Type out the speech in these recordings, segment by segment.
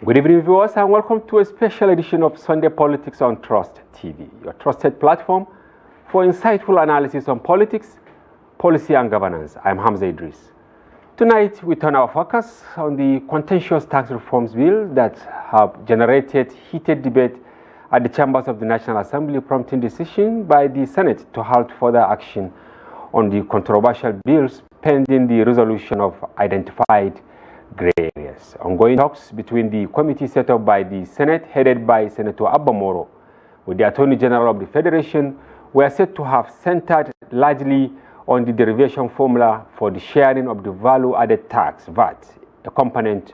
Good evening, viewers, and welcome to a special edition of Sunday Politics on Trust TV, your trusted platform for insightful analysis on politics, policy, and governance. I'm Hamza Idris. Tonight, we turn our focus on the contentious tax reforms bill that have generated heated debate at the chambers of the National Assembly, prompting decision by the Senate to halt further action on the controversial bills pending the resolution of identified gray areas. Ongoing talks between the committee set up by the Senate, headed by Senator Abba Moro, with the Attorney General of the Federation, were said to have centered largely on the derivation formula for the sharing of the value-added tax, VAT, a component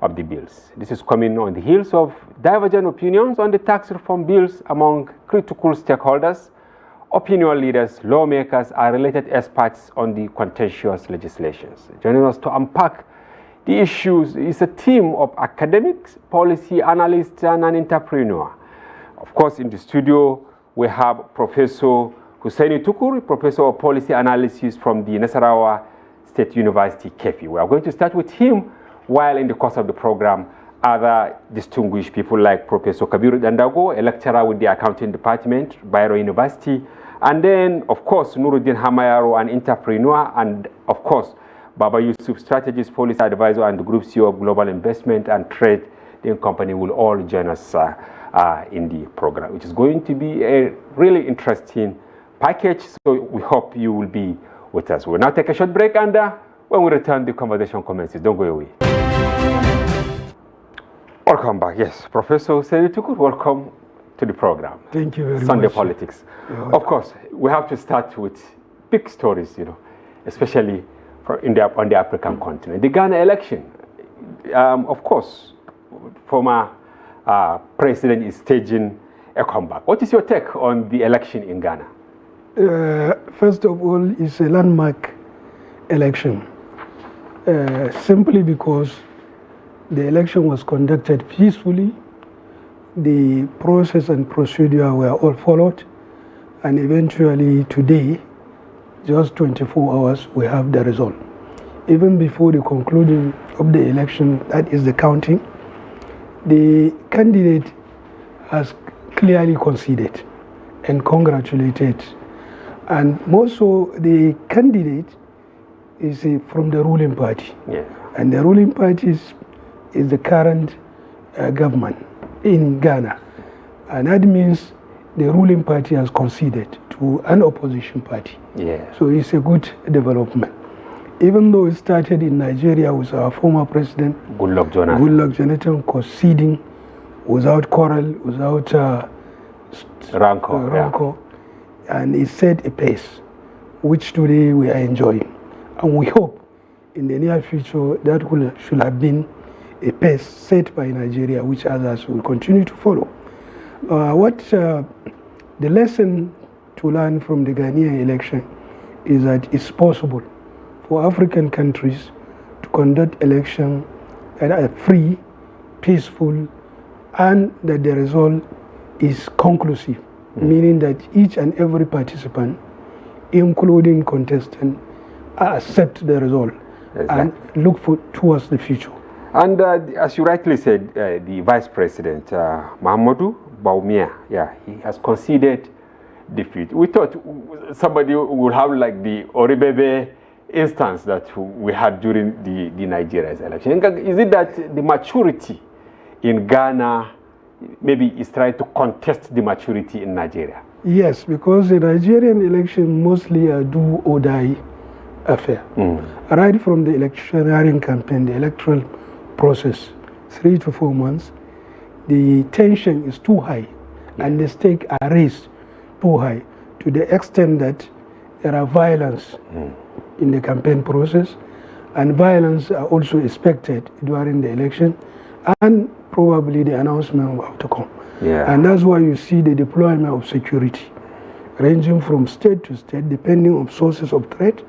of the bills. This is coming on the heels of divergent opinions on the tax reform bills among critical stakeholders, opinion leaders, lawmakers, and related experts on the contentious legislations. Joining us to unpack the issues is a team of academics, policy analysts, and an entrepreneur. Of course, in the studio, we have Professor Hussain Tukur, Professor of Policy Analysis from the Nasarawa State University, Kefi. We are going to start with him, while in the course of the program, other distinguished people like Professor Kabiru Dandago, a lecturer with the Accounting Department, Bayero University, and then, of course, Nuruddin Hamayaro, an entrepreneur, and, of course, Baba Yusuf, strategist, policy advisor, and the Group CEO of Global Investment and Trade Company will all join us in the program, which is going to be a really interesting package. So we hope you will be with us. We'll now take a short break, and when we return, the conversation commences. Don't go away. Welcome back. Yes, Professor Hussain Tukur, welcome to the program. Thank you very much. Sunday Politics. Of course, we have to start with big stories, especially on the African continent. The Ghana election, of course, former president is staging a comeback. What is your take on the election in Ghana? First of all, it's a landmark election, simply because the election was conducted peacefully, the process and procedure were all followed, and eventually today, just 24 hours, we have the result. Even before the conclusion of the election, that is the counting, the candidate has clearly conceded and congratulated. And more so, the candidate is from the ruling party. Yeah. And the ruling party is the current government in Ghana. And that means the ruling party has conceded to an opposition party. Yeah. So it's a good development. Even though it started in Nigeria with our former president, Goodluck Jonathan conceding without quarrel, without rancor, and it set a pace, which today we are enjoying. And we hope in the near future that should have been a pace set by Nigeria, which others will continue to follow. The lesson to learn from the Ghanaian election is that it's possible for African countries to conduct elections that are free, peaceful, and that the result is conclusive, meaning that each and every participant, including contestant, accept the result and look towards the future. And as you rightly said, the Vice President, Mahamadou Bawumia, he has conceded defeat. We thought somebody would have like the Oribebe instance that we had during the Nigeria's election. Is it that the maturity in Ghana maybe is trying to contest the maturity in Nigeria? Yes, because the Nigerian election mostly a do or die affair. Right from the electioneering campaign, the electoral process, 3 to 4 months, the tension is too high and the stakes are raised too high to the extent that there are violence in the campaign process, and violence are also expected during the election and probably the announcement of outcome. And that's why you see the deployment of security ranging from state to state depending on sources of threat.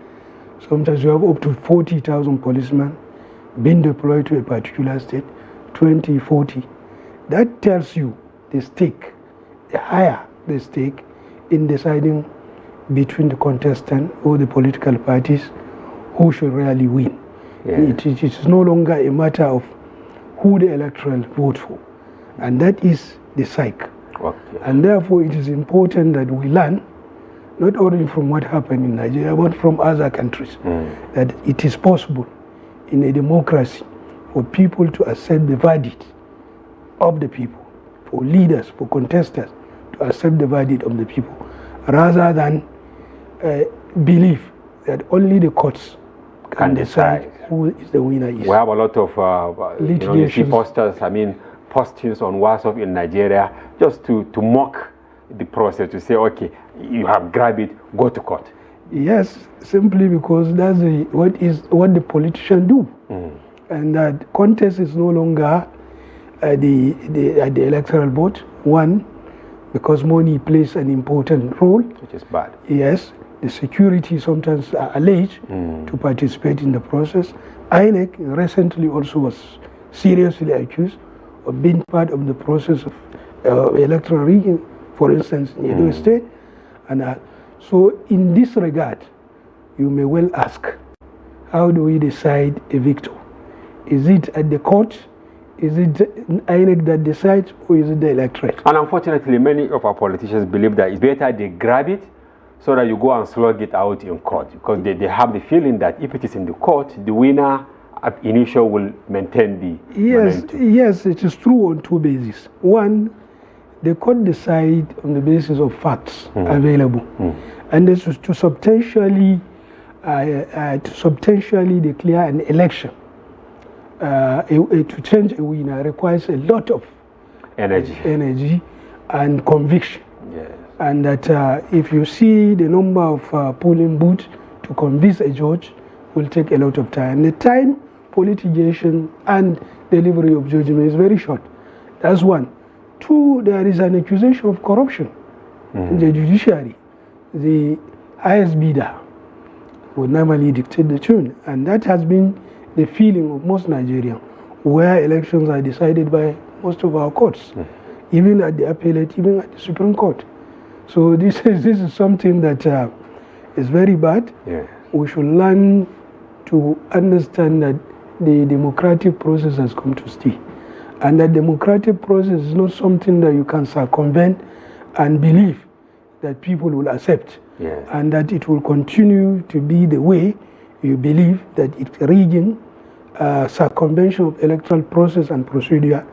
Sometimes you have up to 40,000 policemen being deployed to a particular state, 20, 40. That tells you the stake, the higher the stake in deciding between the contestant or the political parties who should really win. It is no longer a matter of who the electorate vote for. And that is the psyche. Okay. And therefore it is important that we learn, not only from what happened in Nigeria, but from other countries, that it is possible in a democracy for people to accept the verdict of the people, for leaders, for contestants to accept the verdict of the people, rather than believe that only the courts can decide who is the winner. We have a lot of you see posters, postings on WhatsApp in Nigeria, just to mock the process, to say, okay, you have grabbed it, go to court. Yes, simply because that's what the politicians do. And that contest is no longer the electoral vote. One, because money plays an important role. Which is bad. Yes, the security sometimes are alleged to participate in the process. INEC recently also was seriously accused of being part of the process of electoral rigging, for instance, in Edo State. And so in this regard, you may well ask, how do we decide a victor? Is it at the court? Is it INEC that decides, or is it the electorate? And unfortunately, many of our politicians believe that it's better they grab it so that you go and slug it out in court, because they have the feeling that if it is in the court, the winner at initial will maintain the momentum. Yes, it is true on two bases. One, the court decide on the basis of facts available, and this is to substantially declare an election. To change a winner requires a lot of energy and conviction. Yes. And that if you see the number of polling booths to convince a judge will take a lot of time. The time for litigation and delivery of judgment is very short. That's one. Two, there is an accusation of corruption in the judiciary. The highest bidder would normally dictate the tune, and that has been the feeling of most Nigerians, where elections are decided by most of our courts, even at the appellate, even at the Supreme Court. So this is something that is very bad. Yeah. We should learn to understand that the democratic process has come to stay, and that democratic process is not something that you can circumvent and believe that people will accept, and that it will continue to be the way you believe that it's rigging, circumvention of electoral process and procedure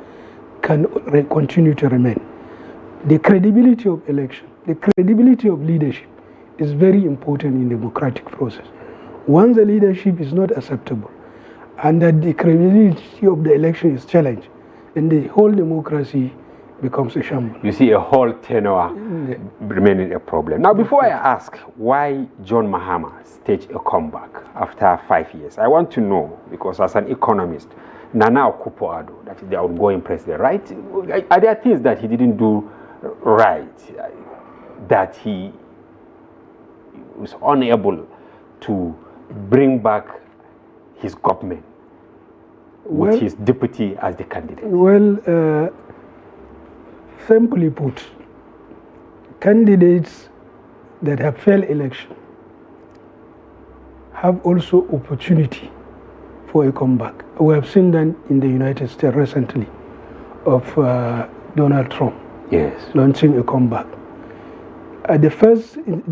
can continue to remain. The credibility of election, the credibility of leadership is very important in democratic process. Once the leadership is not acceptable and that the credibility of the election is challenged, then the whole democracy becomes a shambles. You see a whole tenure remaining a problem. Now, before I ask why John Mahama staged a comeback after 5 years, I want to know, because as an economist, Nana Akufo-Addo, that is the outgoing president, right? Are there things that he didn't do right, that he was unable to bring back his government with his deputy as the candidate? Well, simply put, candidates that have failed election have also opportunity for a comeback. We have seen that in the United States recently of Donald Trump launching a comeback.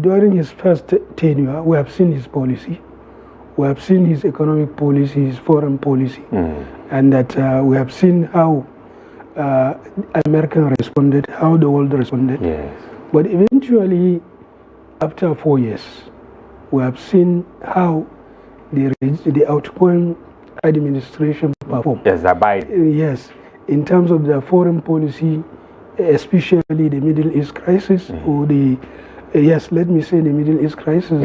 During his first tenure, we have seen his policy. We have seen his economic policy, his foreign policy, and that we have seen how America responded, how the world responded. Yes. But eventually, after 4 years, we have seen how the outgoing administration performed. Yes, in terms of their foreign policy, especially the Middle East crisis, or let me say the Middle East crisis.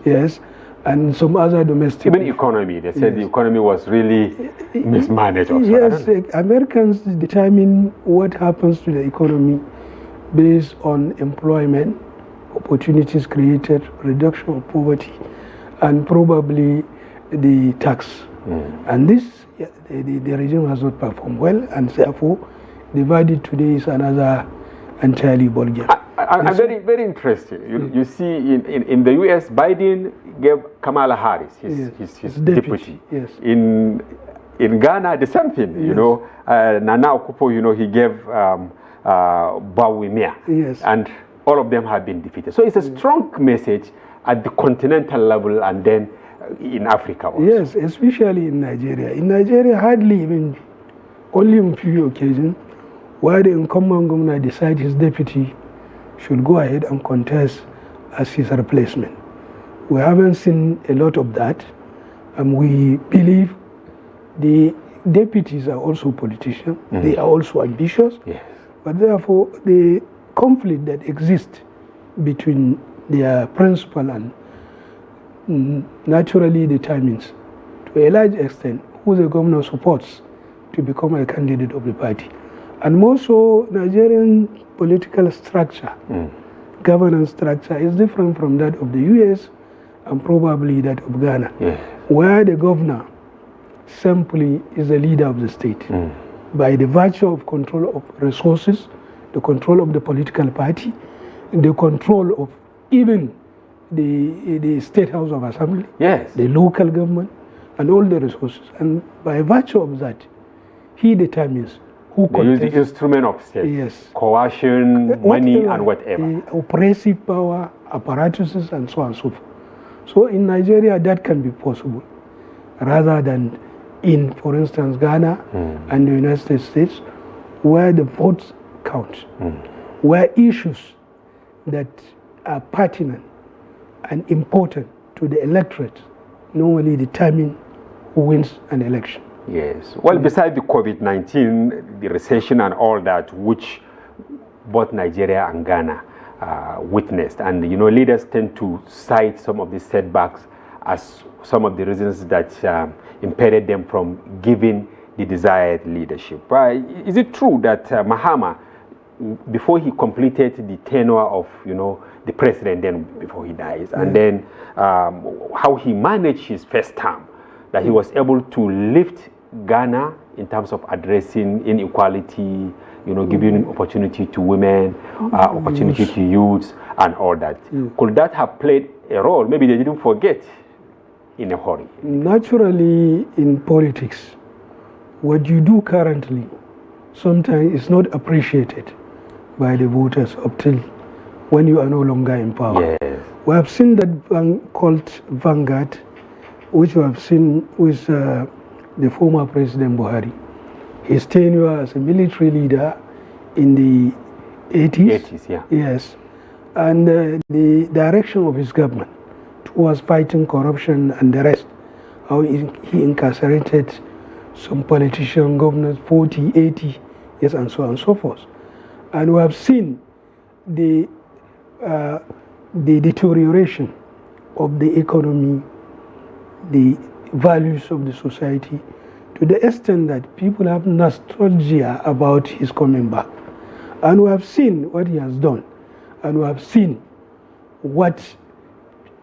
Yes. And some other domestic. Even economy, they said the economy was really mismanaged also. Yes, Americans determine what happens to the economy based on employment, opportunities created, reduction of poverty, and probably the tax. And this, the regime has not performed well, and therefore the verdict today is another entirely ballgame. I'm very interested. You see, in the U.S., Biden gave Kamala Harris his deputy. Yes. In In Ghana, the same thing, Yes. you know. Nana Akupo, you know, he gave Bawumia. Yes. And all of them have been defeated. So it's a strong message at the continental level and then in Africa also. Yes, especially in Nigeria. In Nigeria, hardly even, only on few occasions, where the incumbent governor decides his deputy should go ahead and contest as his replacement. We haven't seen a lot of that, and we believe the deputies are also politicians. They are also ambitious. Yes. But therefore, the conflict that exists between their principal and naturally determines, to a large extent, who the governor supports to become a candidate of the party. And more so, Nigerian political structure, governance structure, is different from that of the US and probably that of Ghana, where the governor simply is the leader of the state. By the virtue of control of resources, the control of the political party, the control of even the State House of Assembly, the local government, and all the resources. And by virtue of that, he determines who contests. They use the instrument of state. Yes. Coercion, money, and whatever. Oppressive power, apparatuses, and so on and so forth. So in Nigeria, that can be possible, rather than in, for instance, Ghana and the United States, where the votes count, where issues that are pertinent and important to the electorate normally determine who wins an election. Yes. Well, besides the COVID-19, the recession and all that, which both Nigeria and Ghana witnessed, and you know, leaders tend to cite some of these setbacks as some of the reasons that impeded them from giving the desired leadership. Is it true that Mahama, before he completed the tenure of, you know, the president, then before he dies, and then how he managed his first term, that he was able to lift Ghana in terms of addressing inequality, you know, giving opportunity to women, opportunity to youths, and all that. Could that have played a role? Maybe they didn't forget in a hurry. Naturally, in politics, what you do currently sometimes is not appreciated by the voters up till when you are no longer in power. Yes. We have seen that called Vanguard, which we have seen with the former President Buhari. His tenure as a military leader in the 80s. Yes. And the direction of his government towards fighting corruption and the rest, how he incarcerated some politician governors, 40, 80 years, and so on and so forth. And we have seen the deterioration of the economy, the values of the society, to the extent that people have nostalgia about his coming back. And we have seen what he has done, and we have seen what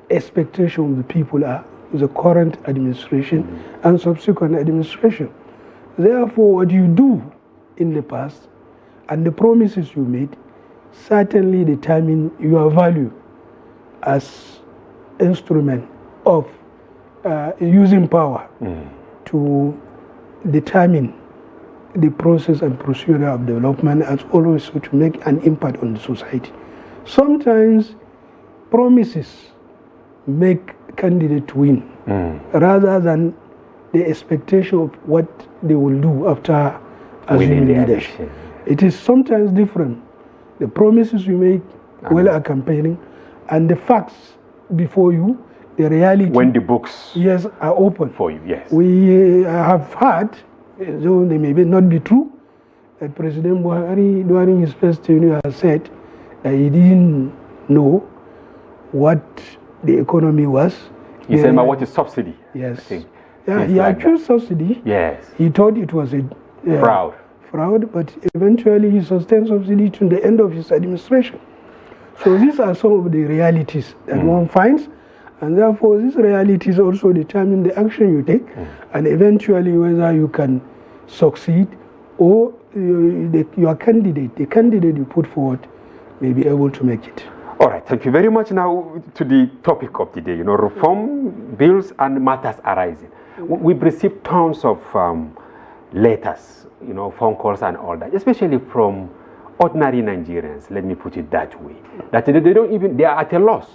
expectations of the people are with the current administration and subsequent administration. Therefore, what you do in the past and the promises you made certainly determine your value as instrument of using power to determine the process and procedure of development, as always to make an impact on the society. Sometimes promises make candidates win rather than the expectation of what they will do after assuming leadership. It is sometimes different. The promises you make while are campaigning and the facts before you, the reality. When the books are open for you, yes. We have heard, though they may not be true, that President Buhari during his first tenure has said that he didn't know what the economy was. He said about what is subsidy. Yes. He accused subsidy. Yes. He thought it was a fraud, but eventually he sustained subsidy to the end of his administration. So these are some of the realities that one finds, and therefore these realities also determine the action you take, and eventually whether you can succeed or your candidate, the candidate you put forward, may be able to make it. All right, thank you very much. Now to the topic of the day, reform bills and matters arising. We've received tons of letters, phone calls and all that, especially from ordinary Nigerians, let me put it that way, that they are at a loss,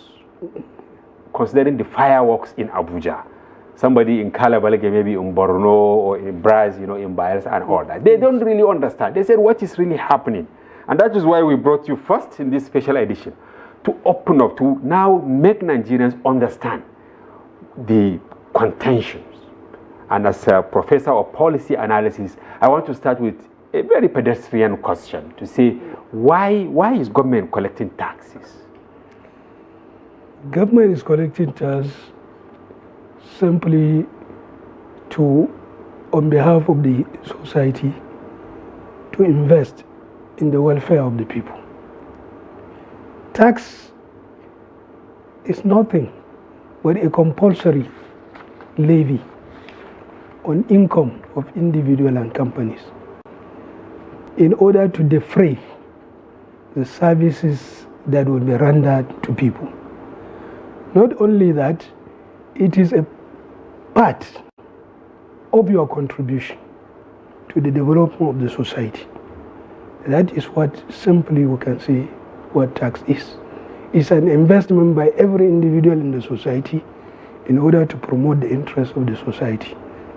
considering the fireworks in Abuja. Somebody in Kalabalege, maybe in Borno or in Braz, in Bayelsa and all that. They don't really understand. They said, what is really happening? And that is why we brought you first in this special edition, to open up, to now make Nigerians understand the contentions. And as a professor of policy analysis, I want to start with a very pedestrian question to say, why is government collecting taxes? Government is collecting taxes simply on behalf of the society, to invest in the welfare of the people. Tax is nothing but a compulsory levy on income of individuals and companies in order to defray the services that will be rendered to people. Not only that, it is a part of your contribution to the development of the society. That is what simply we can say what tax is. It's an investment by every individual in the society in order to promote the interests of the society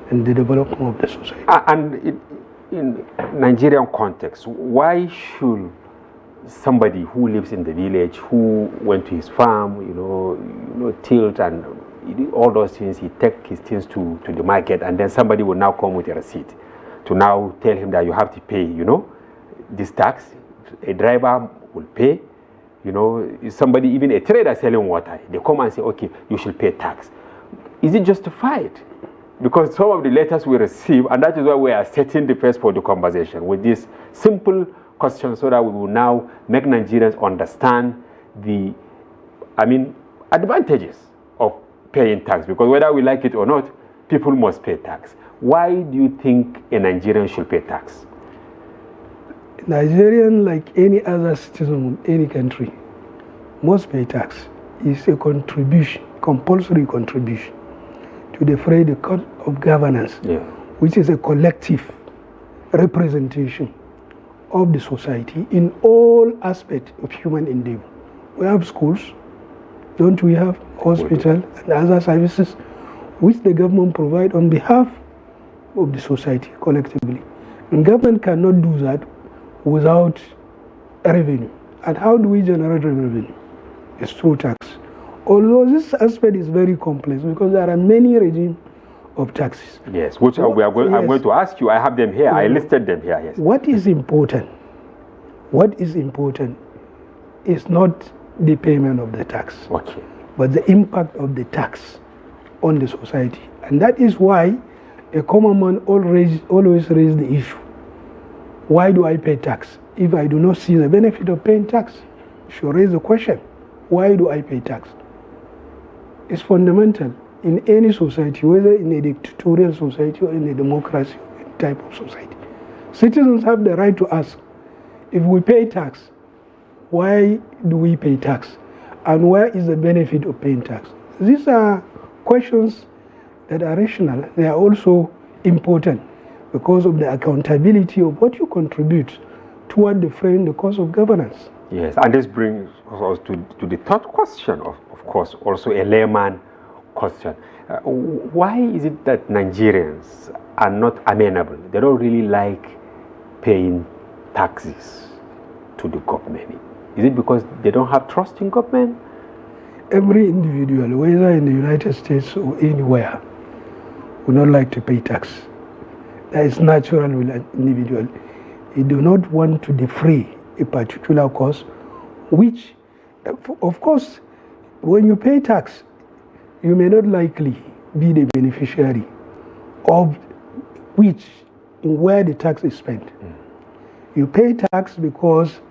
and the development of the society. And in Nigerian context, why should somebody who lives in the village, who went to his farm, tilled and all those things, he take his things to the market, and then somebody will now come with a receipt to now tell him that you have to pay, this tax. A driver will pay, somebody, even a trader selling water, they come and say, okay, you should pay tax. Is it justified? Because some of the letters we receive, and that is why we are setting the pace for the conversation with this simple question, so that we will now make Nigerians understand the, advantages of paying tax. Because whether we like it or not, people must pay tax. Why do you think a Nigerian should pay tax? Nigerian, like any other citizen of any country, must pay tax. It's a contribution, compulsory contribution, to defray the cost of governance, which is a collective representation of the society in all aspects of human endeavor. We have schools, don't we have hospitals and other services which the government provide on behalf of the society collectively. And government cannot do that without revenue. And how do we generate revenue? It's through tax. Although this aspect is very complex because there are many regimes of taxes. Yes, which I'm going to ask you. I have them here. I listed them here. Yes. What is important? What is important is not the payment of the tax, but the impact of the tax on the society. And that is why a common man always raises the issue. Why do I pay tax? If I do not see the benefit of paying tax, you should raise the question, why do I pay tax? It's fundamental in any society, whether in a dictatorial society or in a democracy type of society. Citizens have the right to ask, if we pay tax, why do we pay tax? And where is the benefit of paying tax? These are questions that are rational. They are also important because of the accountability of what you contribute toward defraying the cost of governance. Yes, and this brings us to the third question, of course, also a layman question. Why is it that Nigerians are not amenable? They don't really like paying taxes to the government. Is it because they don't have trust in government? Every individual, whether in the United States or anywhere, would not like to pay tax. That is natural with an individual. You do not want to defray a particular cost, which, of course, when you pay tax, you may not likely be the beneficiary of where the tax is spent. You pay tax because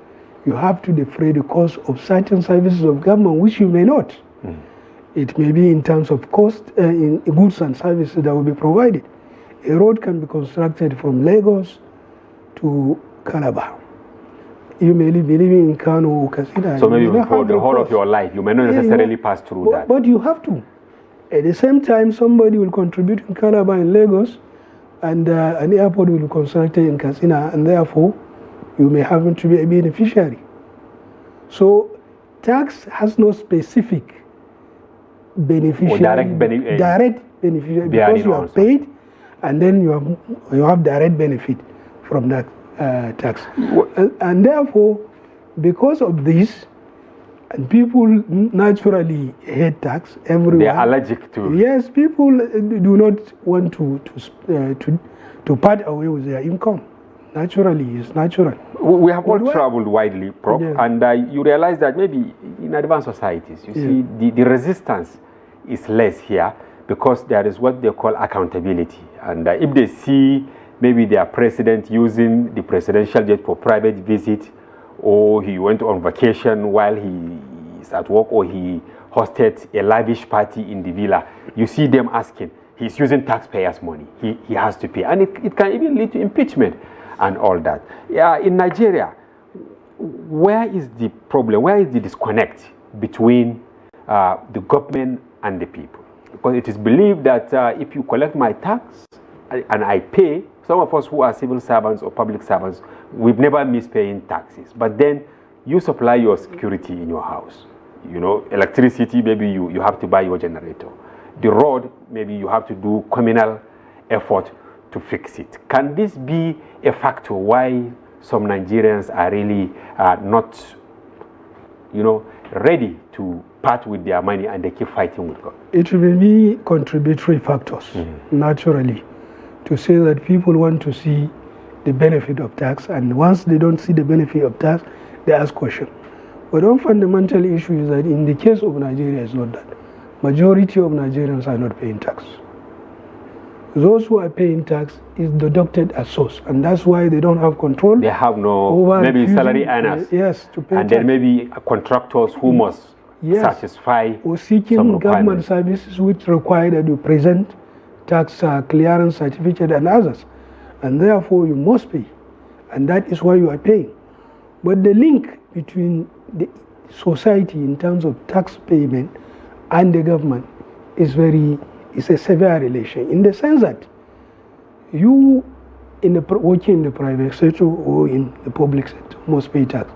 you have to defray the cost of certain services of government, which you may not. It may be in terms of cost, in goods and services that will be provided. A road can be constructed from Lagos to Calabar. you may be living in Kano or Katsina. So maybe for the whole of your life, you may not necessarily pass through that. But you have to. At the same time, somebody will contribute in Calabar in Lagos, and an airport will be constructed in Katsina, and therefore you may happen to be a beneficiary. So tax has no specific beneficiary, direct beneficiary, because you are paid, and then you have direct benefit from that tax. And therefore, because of this, and people naturally hate tax everywhere. They are allergic to. Yes, people do not want to part away with their income. Naturally, it's natural. We have all traveled widely, Prof, yeah. and you realize that maybe in advanced societies, you see the resistance is less here because there is what they call accountability. And if they see maybe their president using the presidential jet for private visit, or he went on vacation while he is at work, or he hosted a lavish party in the villa, you see them asking, he's using taxpayers' money, he has to pay. And it can even lead to impeachment and all that. Yeah, in Nigeria, where is the problem? Where is the disconnect between the government and the people? Because it is believed that if you collect my tax and I pay, some of us who are civil servants or public servants, we've never missed paying taxes. But then you supply your security in your house. You know, electricity, maybe you have to buy your generator. The road, maybe you have to do communal effort to fix it. Can this be a factor why some Nigerians are really not, you know, ready to part with their money and they keep fighting with God? It will be contributory factors, naturally, to say that people want to see the benefit of tax, and once they don't see the benefit of tax, they ask questions. But one fundamental issue is that in the case of Nigeria, it's not that. Majority of Nigerians are not paying tax. Those who are paying tax is deducted as source, and that's why they don't have control. They have no, maybe salary earners. Yes, to pay and tax. Then maybe contractors who must satisfy or seeking government services which require that you present tax clearance certificate and others, and therefore you must pay, and that is why you are paying. But the link between the society in terms of tax payment and the government is a severe relation, in the sense that you working in the private sector or in the public sector must pay tax.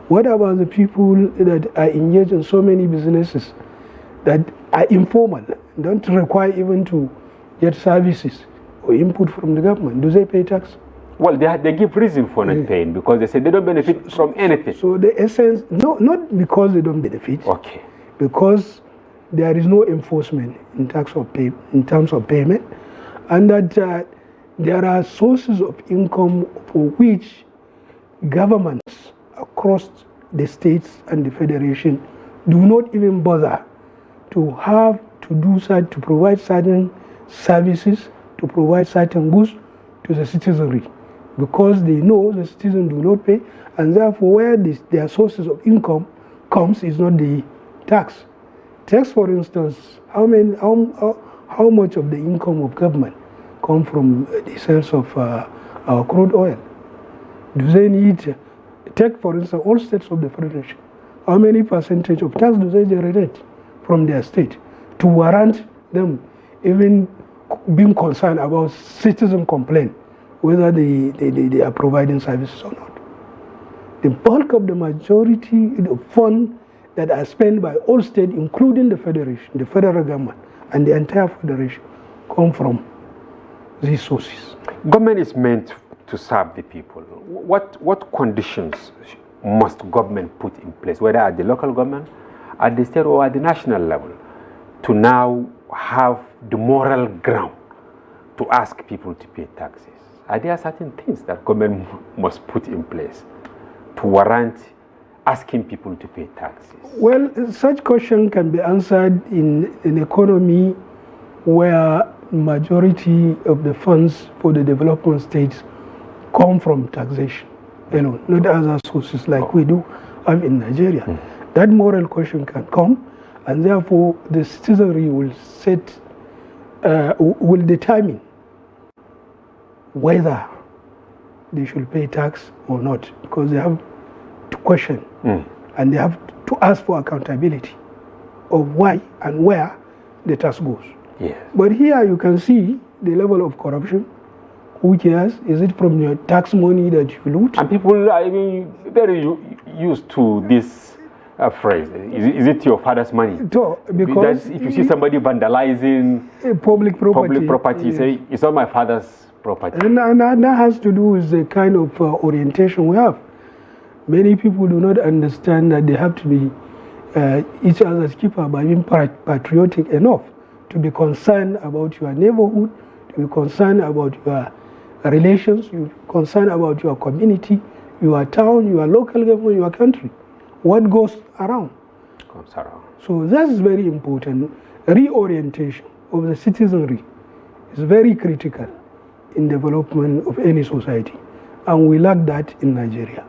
What about the people that are engaged in so many businesses that are informal, don't require even to get services or input from the government? Do they pay tax? Well, they give reason for not paying, because they say they don't benefit from anything. So the essence, not because they don't benefit, okay, because there is no enforcement in terms of payment, and that there are sources of income for which governments across the states and the federation do not even bother to provide certain services, to provide certain goods to the citizenry, because they know the citizens do not pay, and therefore where their sources of income comes is not the tax. Tax, for instance, how much of the income of government come from the sales of our crude oil? Do they need, take for instance all states of the federation, how many percentage of tax do they generate from their state to warrant them even being concerned about citizen complaint whether they are providing services or not? The bulk of the majority of funds that are spent by all states, including the federation, the federal government, and the entire federation, come from these sources. Government is meant to serve the people. What conditions must government put in place, whether at the local government, at the state, or at the national level, to now have the moral ground to ask people to pay taxes? Are there certain things that government must put in place to warrant asking people to pay taxes? Well, such question can be answered in an economy where majority of the funds for the development states come from taxation alone, not other sources like we do have in Nigeria. That moral question can come, and therefore the citizenry will determine whether they should pay tax or not, because they have question, and they have to ask for accountability of why and where the tax goes. Yes. But here you can see the level of corruption. Who cares? Is it from your tax money that you loot? And people, I mean, very used to this phrase. Is it your father's money? Because if you see somebody vandalizing public property, yes. Say, it's not my father's property. And that has to do with the kind of orientation we have. Many people do not understand that they have to be each other's keeper by being patriotic enough to be concerned about your neighborhood, to be concerned about your relations, you concerned about your community, your town, your local government, your country. What goes around? Comes around. So that's very important. Reorientation of the citizenry is very critical in development of any society, and we lack that in Nigeria.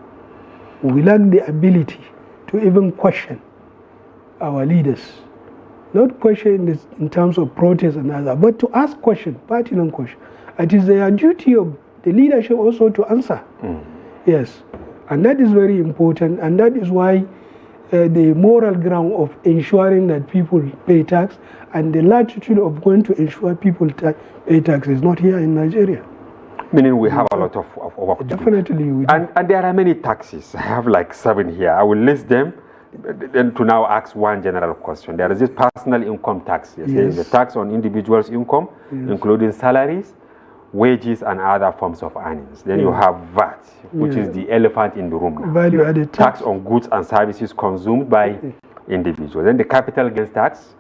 We lack the ability to even question our leaders, not question this in terms of protest and other, but to ask questions, pertinent questions. It is their duty of the leadership also to answer. Yes, and that is very important, and that is why the moral ground of ensuring that people pay tax and the latitude of going to ensure people pay tax is not here in Nigeria. Meaning we have a lot of work to do. Definitely we do. And there are many taxes. I have like 7 here. I will list them. Then to now ask one general question. There is this personal income tax. Yes. The tax on individuals' income, including salaries, wages, and other forms of earnings. Then you have VAT, which is the elephant in the room now. Value-added tax on goods and services consumed by individuals. Then the capital gains tax,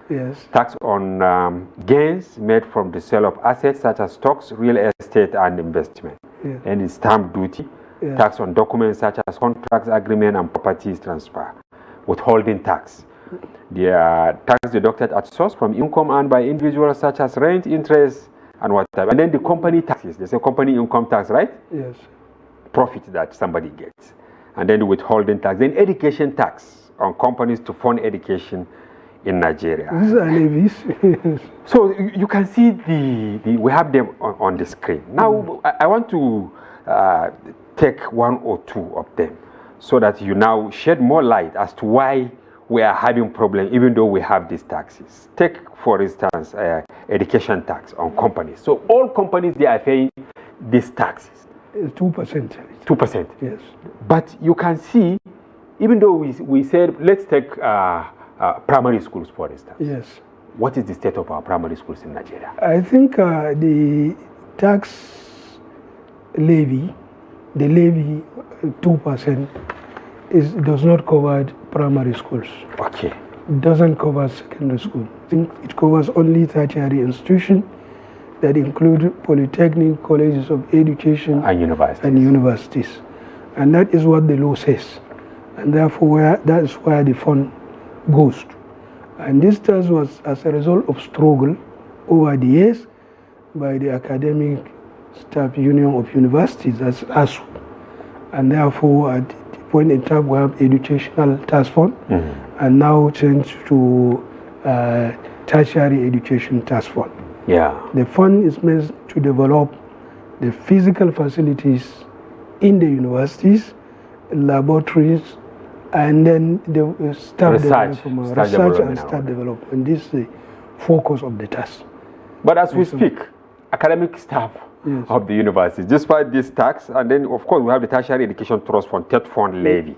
tax on gains made from the sale of assets such as stocks, real estate, and investment. And the stamp duty, tax on documents such as contracts, agreement, and properties transfer. Withholding tax, the tax deducted at source from income earned by individuals such as rent, interest, and whatever. And then the company taxes, there's a company income tax, right? Yes. Profit that somebody gets. And then the withholding tax. Then education tax on companies to fund education in Nigeria. These are levies. So you can see we have them on the screen. Now I want to take one or two of them, so that you now shed more light as to why we are having problems even though we have these taxes. Take, for instance, education tax on companies. So all companies, they are paying these taxes. 2%. 2%. Yes. But you can see, even though we said, let's take primary schools, for instance. Yes. What is the state of our primary schools in Nigeria? I think the tax levy, the levy 2% does not cover primary schools. Okay. It doesn't cover secondary school. I think it covers only tertiary institutions that include polytechnic, colleges of education, and universities. And that is what the law says. And therefore, that is where the fund goes to. And this tax was as a result of struggle over the years by the Academic Staff Union of Universities, as ASU. And therefore, at the point in time, we have educational task fund, and now changed to tertiary education task fund. Yeah. The fund is meant to develop the physical facilities in the universities, laboratories, and then the staff development, research and staff development. This is the focus of the task. But as we speak, academic staff of the university, despite this tax, and then of course we have the tertiary education trust fund, TET fund levy,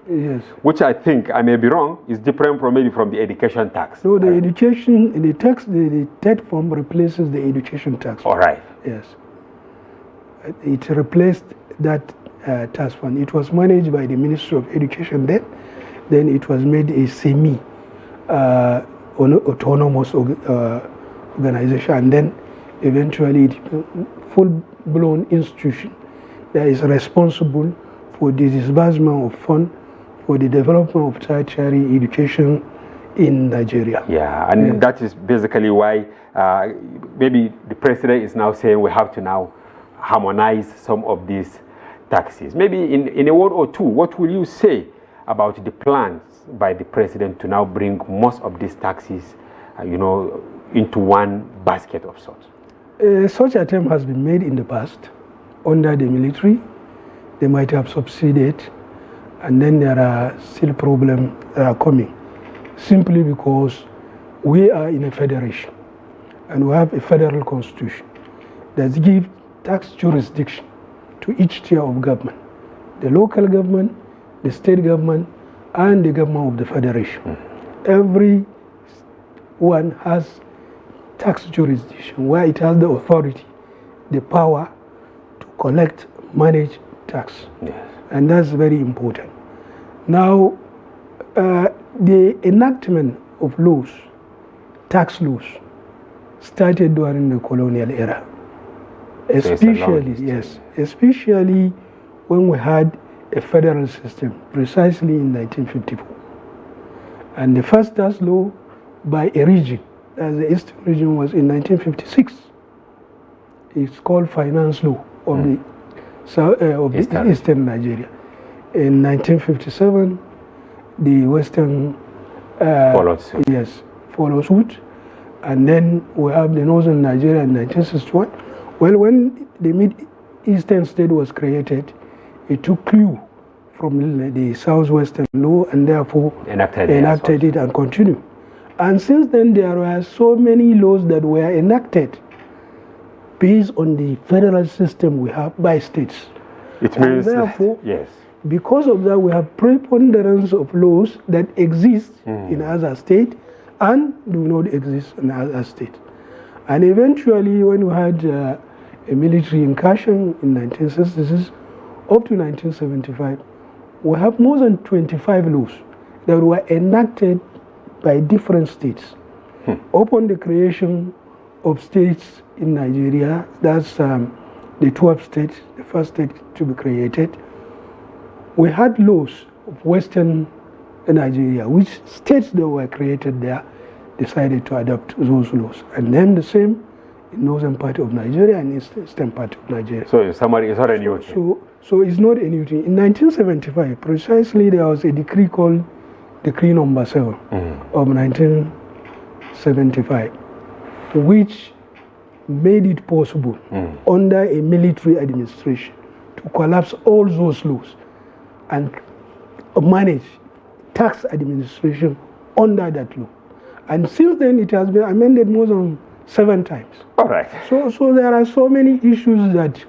which I think, I may be wrong, is different from the education tax. So the education, the tax, the TET fund replaces the education tax. All right. Yes. It replaced that tax fund. It was managed by the Ministry of Education then it was made a semi-autonomous organization, and then eventually it full-blown institution that is responsible for the disbursement of funds for the development of tertiary education in Nigeria. Yeah, and that is basically why maybe the president is now saying we have to now harmonize some of these taxes. Maybe in a word or two, what will you say about the plans by the president to now bring most of these taxes, into one basket of sorts? Such attempt has been made in the past under the military. They might have succeeded, And then there are still problems that are coming, simply because we are in a federation and we have a federal constitution that gives tax jurisdiction to each tier of government, the local government, the state government, and the government of the federation. Every one has tax jurisdiction where it has the authority, the power to collect, manage tax. Yes. And that's very important. Now, the enactment of laws, tax laws, started during the colonial era. Especially when we had a federal system, precisely in 1954. And the first tax law by a region, as the Eastern region, was in 1956. It's called Finance Law of the Eastern Nigeria. In 1957, the Western followed suit. Yes, followed suit. And then we have the Northern Nigeria in 1961. Well, when the Mid-Eastern state was created, it took clue from the Southwestern law and therefore enacted it and continued. And since then, there were so many laws that were enacted based on the federal system we have by states. It means therefore, yes. Because of that, we have preponderance of laws that exist in other states and do not exist in other states. And eventually, when we had a military incursion in 1966 up to 1975, we have more than 25 laws that were enacted by different states. Upon the creation of states in Nigeria, that's the 12 states, the first state to be created, we had laws of Western Nigeria, which states that were created there decided to adopt those laws. And then the same in northern part of Nigeria and eastern part of Nigeria. So in summary, it's not a new thing. So it's not a new thing. In 1975, precisely, there was a decree called Decree Number 7 of 1975, which made it possible under a military administration to collapse all those laws and manage tax administration under that law. And since then, it has been amended more than 7 times. All right. So there are so many issues that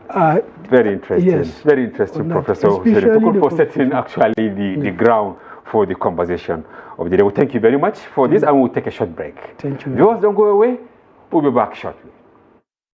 are very interesting. Yes, very interesting, Professor Tukur, for setting actually the ground for the conversation of the day. Well, thank you very much for this, and we'll take a short break. Thank you. Viewers, don't go away. We'll be back shortly.